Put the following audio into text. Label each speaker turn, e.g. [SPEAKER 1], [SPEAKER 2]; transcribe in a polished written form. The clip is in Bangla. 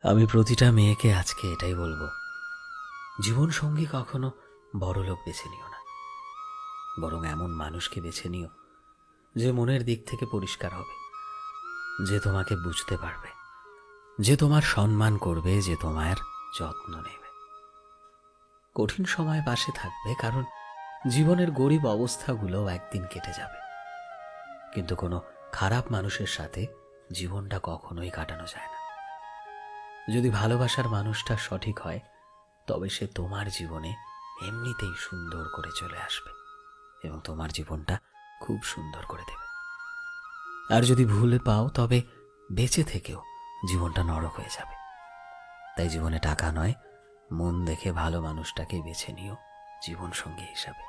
[SPEAKER 1] আমি প্রতিটা মেয়েকে আজকে এটাই বলবো, জীবন সঙ্গী কখনো বড়লোক বেছে নিও না, বরং এমন মানুষকে বেছে নিও যে মনের দিক থেকে পরিষ্কার হবে, যে তোমাকে বুঝতে পারবে, যে তোমার সম্মান করবে, যে তোমার যত্ন নেবে, কঠিন সময় পাশে থাকবে। কারণ জীবনের গরিব অবস্থাগুলোও একদিন কেটে যাবে, কিন্তু কোনো খারাপ মানুষের সাথে জীবনটা কখনোই কাটানো যায় না। যদি ভালোবাসার মানুষটা সঠিক হয়, তবে সে তোমার জীবনে এমনিতেই সুন্দর করে চলে আসবে এবং তোমার জীবনটা খুব সুন্দর করে দেবে। আর যদি ভুল পাও, তবে বেঁচে থেকেও জীবনটা নরক হয়ে যাবে। তাই জীবনে টাকা নয়, মন দেখে ভালো মানুষটাকে বেছে নিও জীবন সঙ্গী হিসাবে।